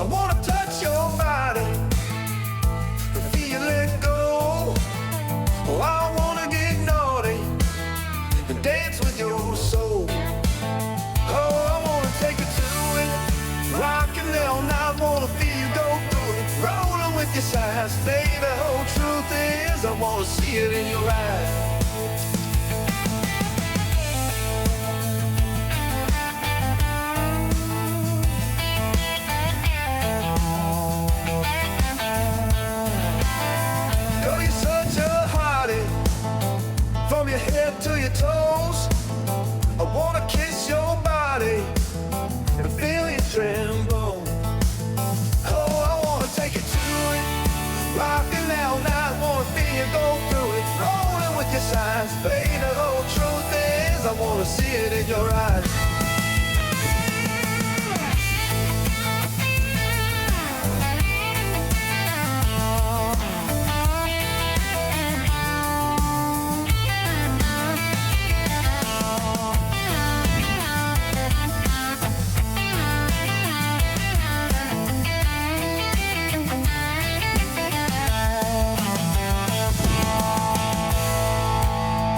I wanna touch your body, feel it go. Oh, I wanna get naughty and dance with your soul. Oh, I wanna take you to it, rockin' all night, wanna feel you go through it, rollin' with your sides, baby. The whole truth is, I wanna see it in your eyes. From your head to your toes, I wanna kiss your body and feel you tremble. Oh, I wanna take you to it, rockin' all night, wanna feel you go through it, rolling with your sides, baby. The whole truth is, I wanna see it in your eyes.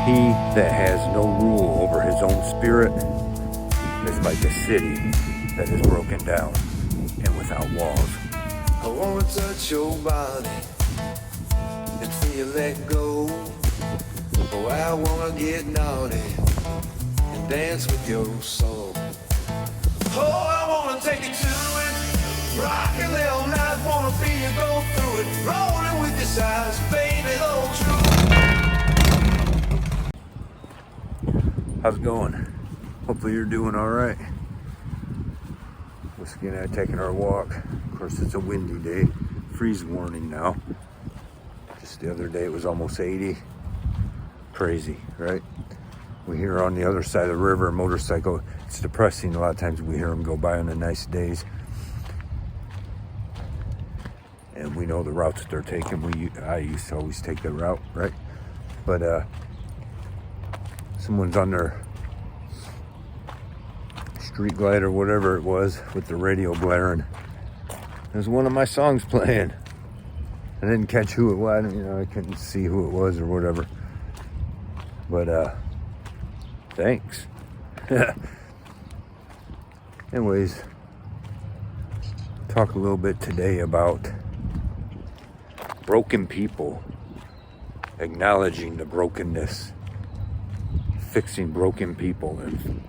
He that has no rule over his own spirit is like a city that is broken down and without walls. I wanna touch your body and feel let go. Oh, I wanna get naughty and dance with your soul. Oh, I wanna take you to it, rockin' all night, wanna feel you go through it, rollin' with your sides, baby. The whole truth. How's it going? Hopefully you're doing all right. Whiskey and I taking our walk. Of course, it's a windy day. Freeze warning now. Just the other day it was almost 80. Crazy, right? We hear on the other side of the river a motorcycle. It's depressing. A lot of times we hear them go by on the nice days. And we know the routes that they're taking. I used to always take that route, right? But someone's on their street glide or whatever it was with the radio blaring. There's one of my songs playing. I didn't catch who it was. I couldn't see who it was or whatever. But thanks. Anyways, talk a little bit today about broken people, acknowledging the brokenness, fixing broken people and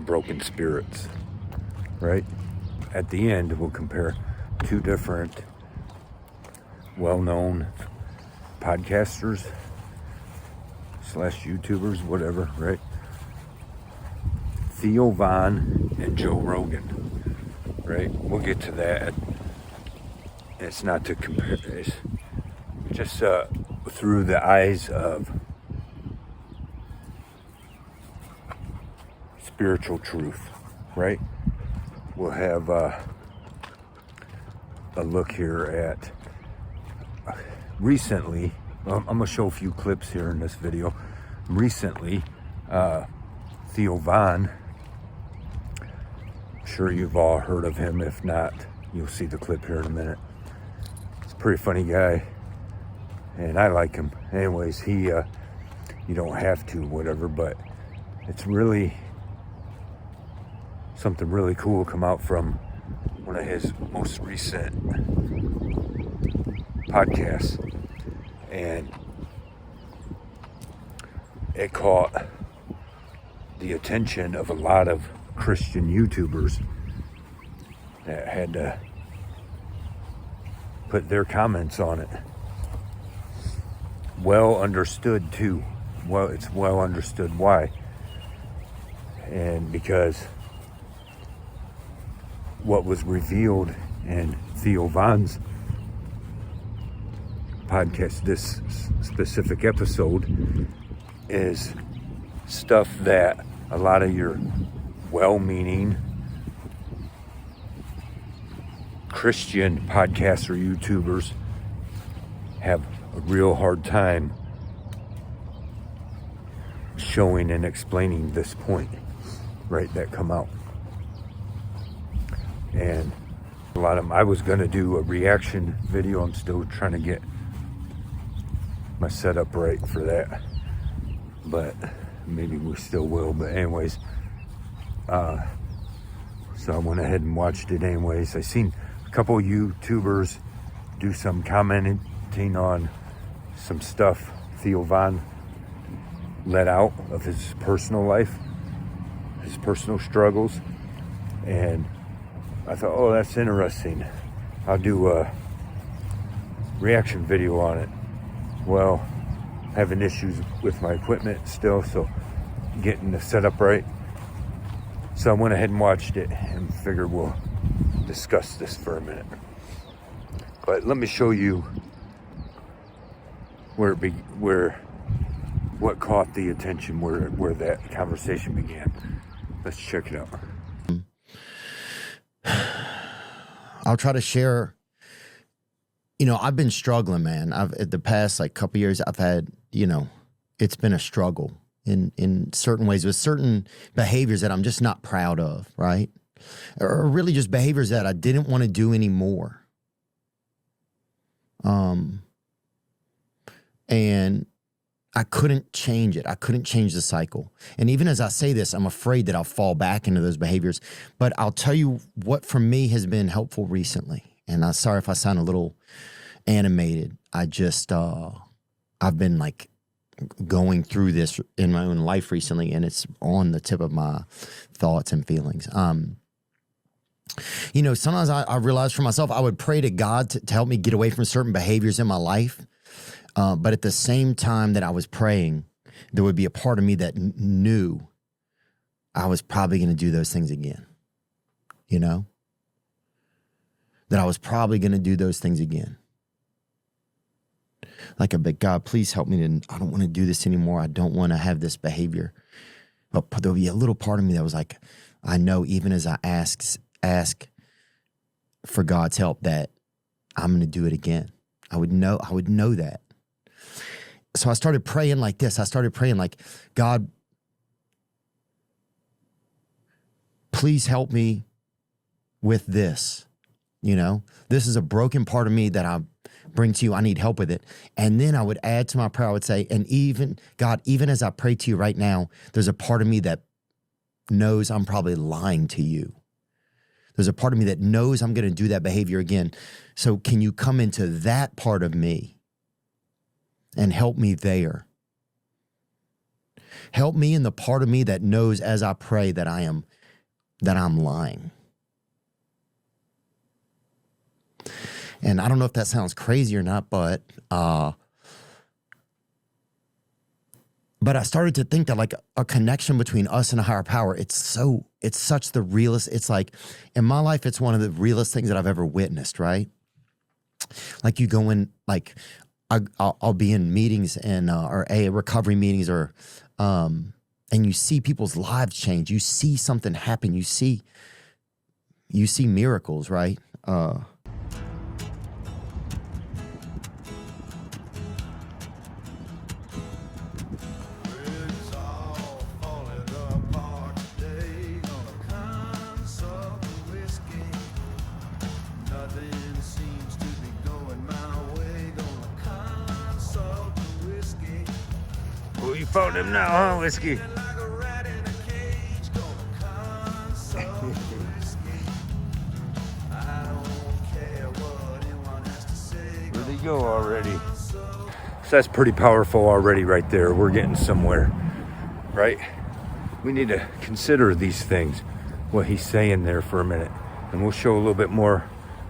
broken spirits, right? At the end, we'll compare two different well-known podcasters / YouTubers, whatever, right? Theo Von and Joe Rogan, right? We'll get to that. It's not to compare, it's just through the eyes of spiritual truth, right? We'll have a look here at recently. I'm going to show a few clips here in this video. Recently, Theo Von, I'm sure you've all heard of him. If not, you'll see the clip here in a minute. He's a pretty funny guy, and I like him. Anyways, you don't have to, whatever, but it's really something really cool come out from one of his most recent podcasts, and it caught the attention of a lot of Christian YouTubers that had to put their comments on it. Well understood too. Well, it's well understood why. And because what was revealed in Theo Von's podcast, this specific episode, is stuff that a lot of your well-meaning Christian podcasts or YouTubers have a real hard time showing and explaining this point, right, that come out. And a lot of them, I was gonna do a reaction video. I'm still trying to get my setup right for that, but maybe we still will. But anyways, so I went ahead and watched it anyways. I seen a couple of YouTubers do some commenting on some stuff Theo Von let out of his personal life, his personal struggles, and I thought, oh, that's interesting. I'll do a reaction video on it. Well, having issues with my equipment still, so getting the setup right. So I went ahead and watched it and figured we'll discuss this for a minute. But let me show you what caught the attention, where that conversation began. Let's check it out. I'll try to share. I've been struggling, man. The past couple years, I've had, it's been a struggle in certain ways with certain behaviors that I'm just not proud of, right? Or really just behaviors that I didn't want to do anymore. And I couldn't change it. I couldn't change the cycle. And even as I say this, I'm afraid that I'll fall back into those behaviors. But I'll tell you what for me has been helpful recently. And I'm sorry if I sound a little animated. I've been going through this in my own life recently, and it's on the tip of my thoughts and feelings. Sometimes I realized for myself, I would pray to God to help me get away from certain behaviors in my life. But at the same time that I was praying, there would be a part of me that knew I was probably going to do those things again. That I was probably going to do those things again. Like a big God, please help me. I don't want to do this anymore. I don't want to have this behavior. But there'll be a little part of me that was like, I know even as I ask for God's help that I'm going to do it again. I would know that. So I started praying like this. I started praying like, God, please help me with this. This is a broken part of me that I bring to you. I need help with it. And then I would add to my prayer, I would say, and even, God, even as I pray to you right now, there's a part of me that knows I'm probably lying to you. There's a part of me that knows I'm going to do that behavior again. So can you come into that part of me and help me there? Help me in the part of me that knows as I pray that I'm lying. And I don't know if that sounds crazy or not, but I started to think that like a connection between us and a higher power, it's such the realest. It's like in my life, it's one of the realest things that I've ever witnessed, right? Like you go in, like I'll be in meetings and or recovery meetings and you see people's lives change. You see something happen. You see miracles, right? It's all falling apart today on a console whiskey. Nothing seems to be going my way on a console whiskey. Oh, you found him now, huh, Whiskey? Like a rat in a cage on a console whiskey. I don't care what anyone has to say. Where'd he go already? So that's pretty powerful already right there. We're getting somewhere, right? We need to consider these things, what he's saying there for a minute. And we'll show a little bit more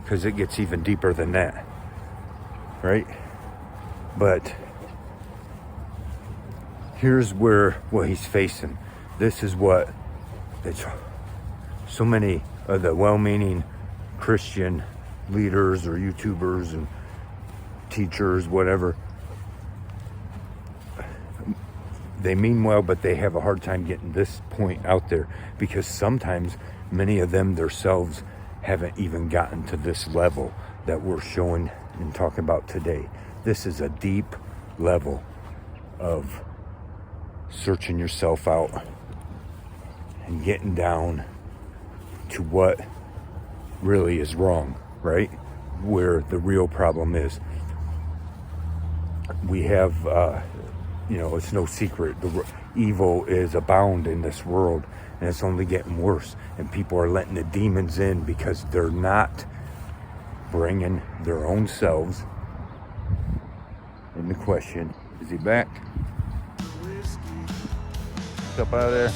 because it gets even deeper than that, right? But here's what he's facing. This is what it's so many of the well-meaning Christian leaders or YouTubers and teachers, whatever, they mean well, but they have a hard time getting this point out there because sometimes many of them themselves haven't even gotten to this level that we're showing and talking about today. This is a deep level of searching yourself out and getting down to what really is wrong, right? Where the real problem is. We have, it's no secret. The evil is abound in this world, and it's only getting worse. And people are letting the demons in because they're not bringing their own selves into question. Is he back? What's up out of there?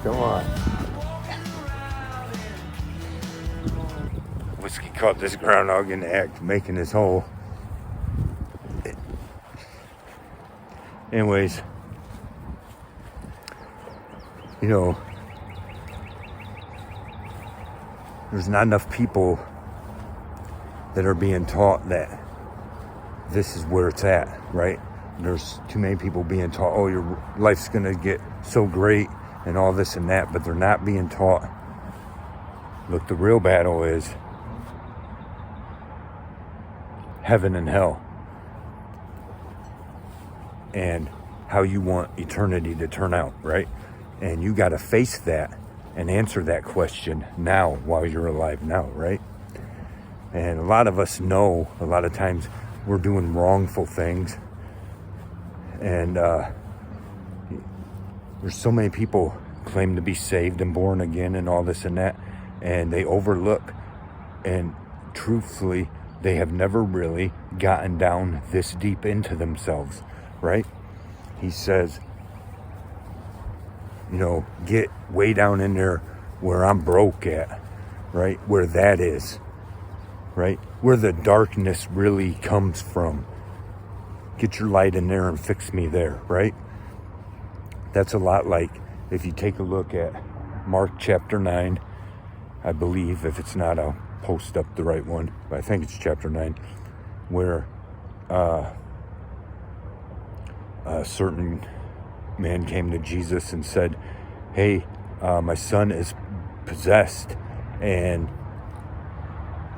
Come on. Whiskey caught this groundhog in the act, making his hole. Anyways, there's not enough people that are being taught that this is where it's at, right? There's too many people being taught, oh, your life's going to get so great and all this and that, but they're not being taught. Look, the real battle is heaven and hell, and how you want eternity to turn out, right? And you got to face that and answer that question now while you're alive now, right? And a lot of us know a lot of times we're doing wrongful things, and there's so many people claim to be saved and born again and all this and that, and they overlook, and truthfully, they have never really gotten down this deep into themselves, right? He says, get way down in there where I'm broke at, right? Where that is, right? Where the darkness really comes from. Get your light in there and fix me there, right? That's a lot like if you take a look at Mark chapter 9, I believe. If it's not, I'll post up the right one, but I think it's chapter 9, where a certain man came to Jesus and said, hey, my son is possessed, and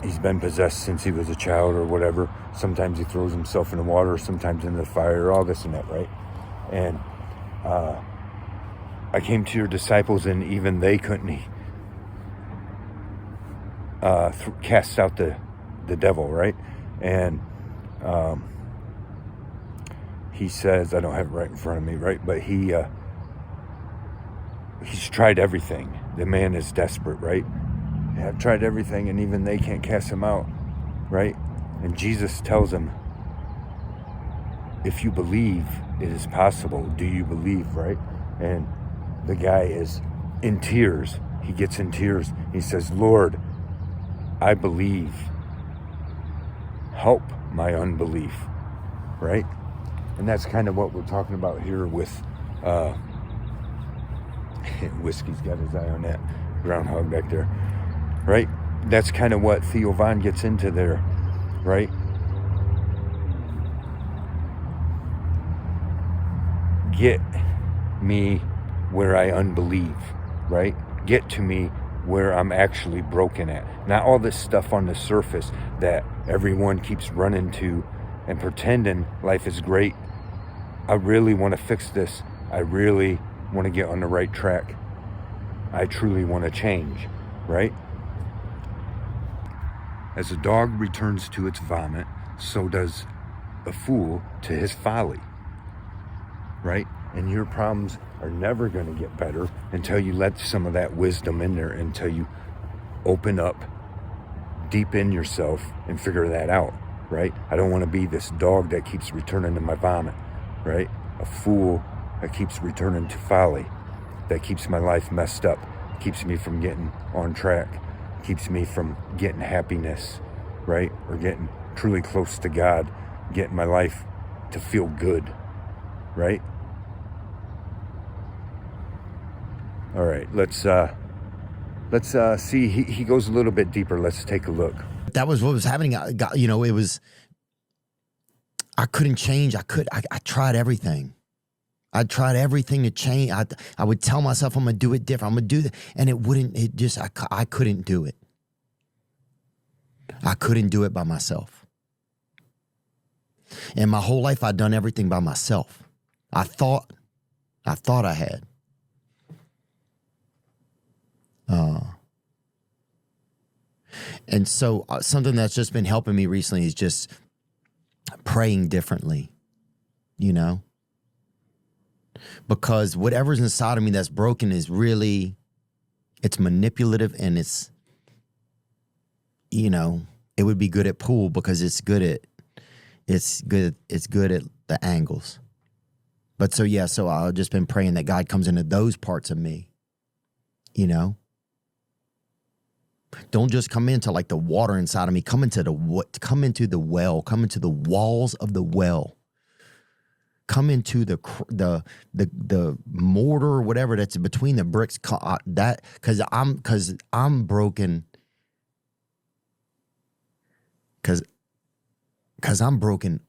he's been possessed since he was a child or whatever. Sometimes he throws himself in the water, sometimes in the fire, all this and that, right? And I came to your disciples, and even they couldn't cast out the devil, right? And he says, I don't have it right in front of me, right? But he's tried everything. The man is desperate, right? I've tried everything, and even they can't cast him out, right? And Jesus tells him, if you believe it is possible, do you believe, right? And the guy is in tears. He gets in tears. He says, Lord, I believe. Help my unbelief, right? And that's kind of what we're talking about here with Whiskey's got his eye on that groundhog back there, right? That's kind of what Theo Von gets into there, right? Get me where I unbelieve, right? Get to me where I'm actually broken at. Not all this stuff on the surface that everyone keeps running to and pretending life is great. I really want to fix this. I really want to get on the right track. I truly want to change, right? As a dog returns to its vomit, so does a fool to his folly, right? And your problems are never going to get better until you let some of that wisdom in there, until you open up deep in yourself and figure that out, right? I don't want to be this dog that keeps returning to my vomit, right? A fool that keeps returning to folly, that keeps my life messed up, keeps me from getting on track, keeps me from getting happiness, right? Or getting truly close to God, getting my life to feel good, right? All right, let's see. He goes a little bit deeper. Let's take a look. That was what was happening. I couldn't change. I tried everything. I tried everything to change. I would tell myself I'm going to do it different. I'm going to do that. And I couldn't do it. I couldn't do it by myself. And my whole life I'd done everything by myself. I thought I had. And so something that's just been helping me recently is just praying differently, because whatever's inside of me that's broken is really, it's manipulative, and it's it would be good at pool because it's good at the angles. But so I've just been praying that God comes into those parts of me, Don't just come into like the water inside of me. Come into the well. Come into the walls of the well. Come into the mortar or whatever that's between the bricks. Because I'm broken. Because I'm broken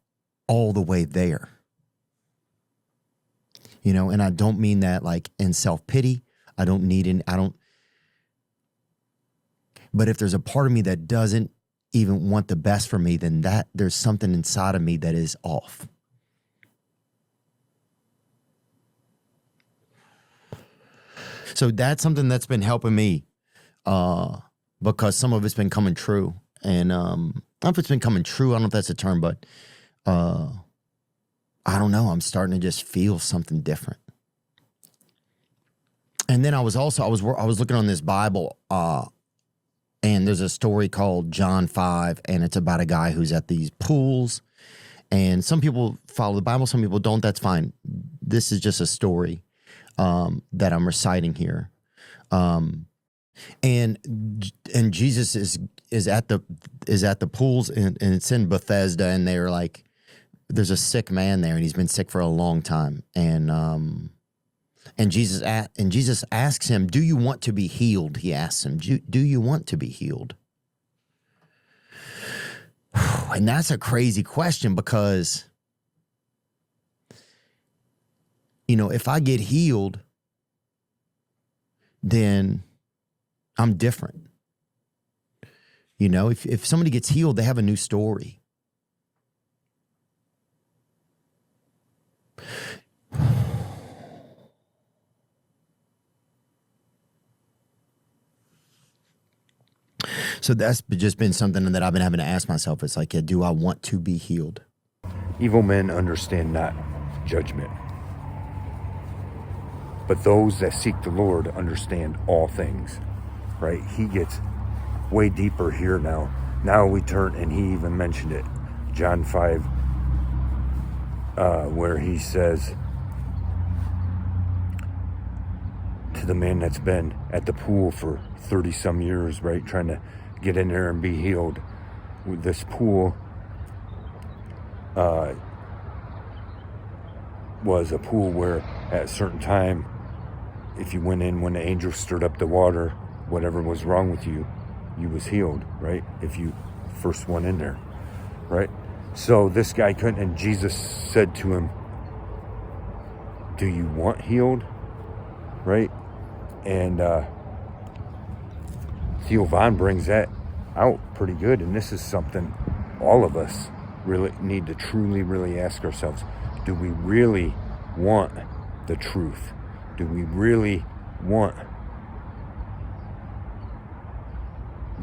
all the way there. And I don't mean that like in self-pity. But if there's a part of me that doesn't even want the best for me, then there's something inside of me that is off. So that's something that's been helping me, because some of it's been coming true. And I don't know if it's been coming true. I don't know if that's a term, but I don't know. I'm starting to just feel something different. And then I was looking on this Bible, and there's a story called John 5, and it's about a guy who's at these pools. And some people follow the Bible, some people don't. That's fine. This is just a story that I'm reciting here. And Jesus is at the pools, and it's in Bethesda, and they're like, there's a sick man there, and he's been sick for a long time. And Jesus asks him, "Do you want to be healed?" He asks him, "Do you want to be healed?" And that's a crazy question, because, if I get healed, then I'm different. If somebody gets healed, they have a new story. So that's just been something that I've been having to ask myself. It's like, do I want to be healed? Evil men understand not judgment, but those that seek the Lord understand all things, right? He gets way deeper here now. Now we turn, and he even mentioned it, John 5, where he says to the man that's been at the pool for 30 some years, right, trying to get in there and be healed. With this pool was a pool where at a certain time, if you went in when the angel stirred up the water, whatever was wrong with you, you was healed, right? If you first went in there, right? So this guy couldn't, and Jesus said to him, "Do you want healed?" Right? And Theo Von brings that out pretty good, and this is something all of us really need to truly really ask ourselves. Do we really want the truth? Do we really want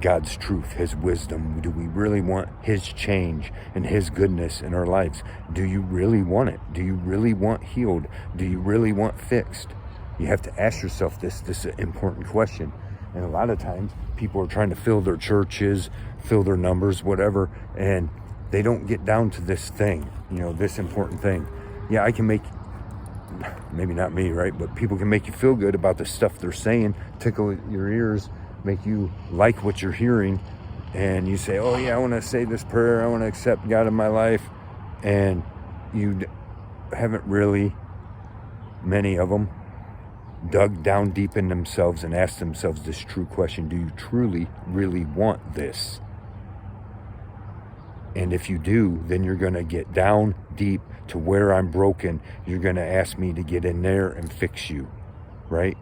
God's truth, his wisdom? Do we really want his change and his goodness in our lives? Do you really want it? Do you really want healed? Do you really want fixed? You have to ask yourself this. This is an important question. And a lot of times people are trying to fill their churches, fill their numbers, whatever, and they don't get down to this thing, this important thing. Yeah, I can make, maybe not me, right? But people can make you feel good about the stuff they're saying, tickle your ears, make you like what you're hearing. And you say, oh yeah, I want to say this prayer. I want to accept God in my life. And you haven't really, many of them, dug down deep in themselves and asked themselves this true question: do you truly, really want this? And if you do, then you're going to get down deep to where I'm broken. You're going to ask me to get in there and fix you, right?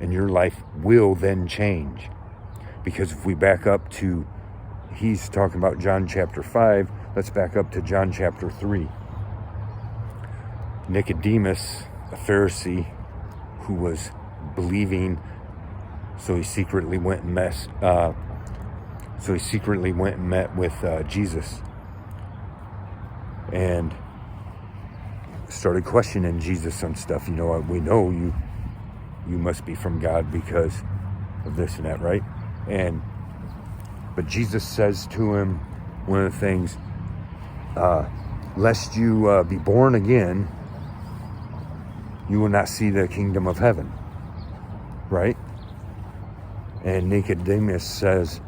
And your life will then change. Because if we back up to, he's talking about John chapter 5, let's back up to John chapter 3. Nicodemus, a Pharisee, who was believing, so he secretly went and met with Jesus, and started questioning Jesus on stuff. We know you must be from God because of this and that, right? But Jesus says to him, one of the things, lest you be born again, you will not see the kingdom of heaven, right? And Nicodemus says,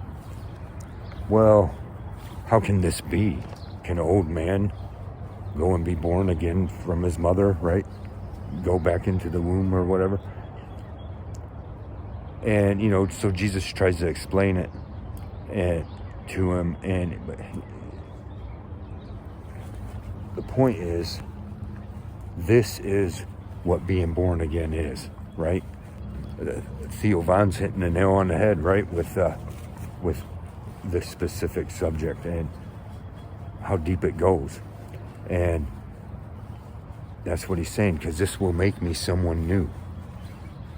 well, how can this be? Can an old man go and be born again from his mother, right? Go back into the womb or whatever. And, so Jesus tries to explain it to him. And the point is, this is what being born again is, right? Theo Vaughn's hitting the nail on the head, right? With this specific subject and how deep it goes. And that's what he's saying, because this will make me someone new,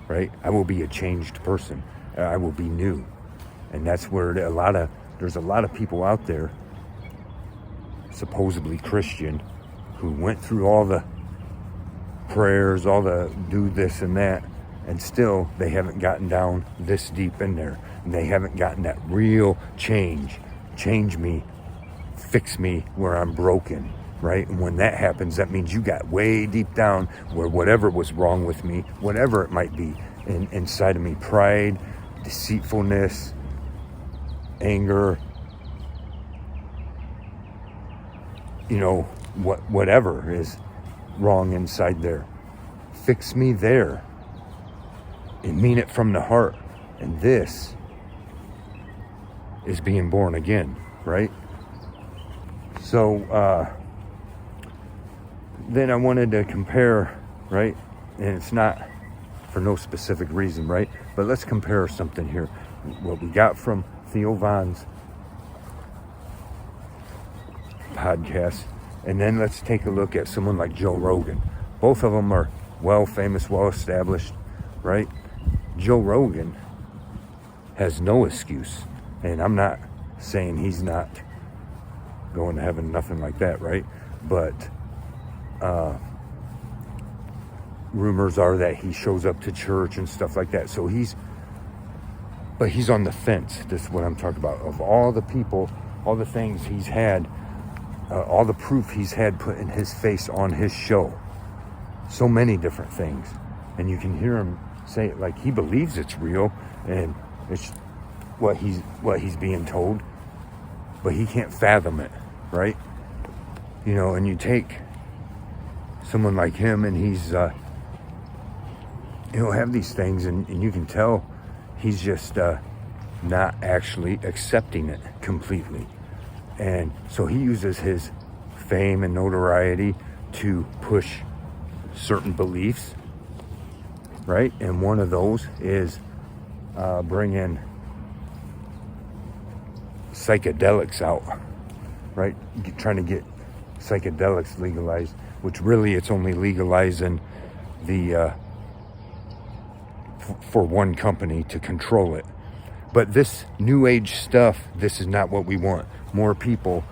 right? I will be a changed person. I will be new. And that's where there's a lot of people out there, supposedly Christian, who went through all the prayers, all the do this and that, and still they haven't gotten down this deep in there. And they haven't gotten that real change me, fix me where I'm broken, right? And when that happens, that means you got way deep down where whatever was wrong with me, whatever it might be inside of me, pride, deceitfulness, anger, whatever is wrong inside there. Fix me there and mean it from the heart. And this is being born again, right? So then I wanted to compare, right? And it's not for no specific reason, right? But let's compare something here. What we got from Theo Vaughn's podcast, and then let's take a look at someone like Joe Rogan. Both of them are famous, well-established, right? Joe Rogan has no excuse. And I'm not saying he's not going to heaven, nothing like that, right? But rumors are that he shows up to church and stuff like that. So he's on the fence. This is what I'm talking about. Of all the people, all the things he's had, all the proof he's had put in his face on his show. So many different things. And you can hear him say it like he believes it's real and it's what he's being told, but he can't fathom it, right? And you take someone like him, and he's he'll have these things, and you can tell he's just not actually accepting it completely. And so he uses his fame and notoriety to push certain beliefs, right? And one of those is bringing psychedelics out, right? Trying to get psychedelics legalized, which really it's only legalizing the for one company to control it. But this new age stuff, this is not what we want. More people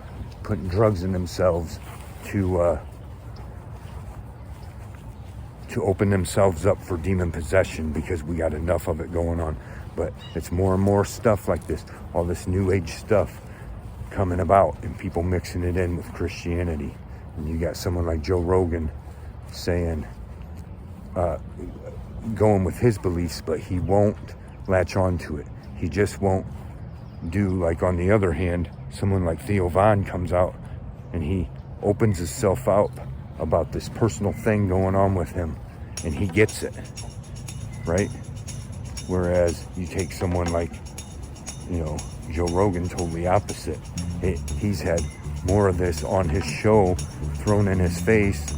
putting drugs in themselves to open themselves up for demon possession, because we got enough of it going on. But it's more and more stuff like this, all this new age stuff coming about, and people mixing it in with Christianity. And you got someone like Joe Rogan saying, going with his beliefs, but he won't latch on to it. He just won't do, like, on the other hand, someone like Theo Von comes out and he opens himself up about this personal thing going on with him, and he gets it, right? Whereas you take someone like, you know, Joe Rogan, totally opposite. He's had more of this on his show thrown in his face,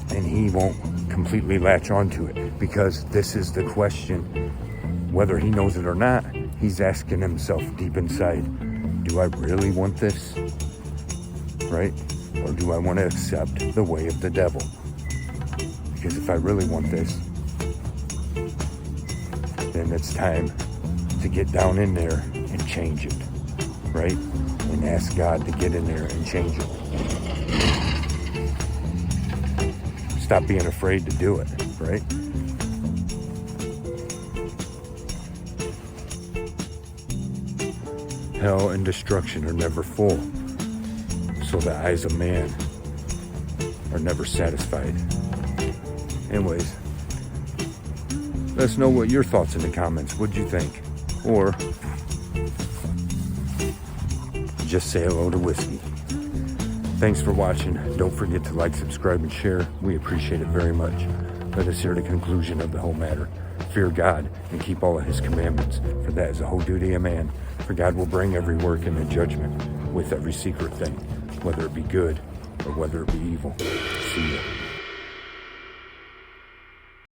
and he won't completely latch onto it, because this is the question, whether he knows it or not. He's asking himself deep inside, do I really want this, right? Or do I want to accept the way of the devil? Because if I really want this, then it's time to get down in there and change it, right? And ask God to get in there and change it. Stop being afraid to do it, right? Hell and destruction are never full, so the eyes of man are never satisfied. Anyways, let us know what your thoughts in the comments. What'd you think? Or just say hello to whiskey. Thanks for watching. Don't forget to like, subscribe, and share. We appreciate it very much. Let us hear the conclusion of the whole matter. Fear God and keep all of his commandments, for that is the whole duty of man. For God will bring every work into judgment with every secret thing, whether it be good or whether it be evil. See ya.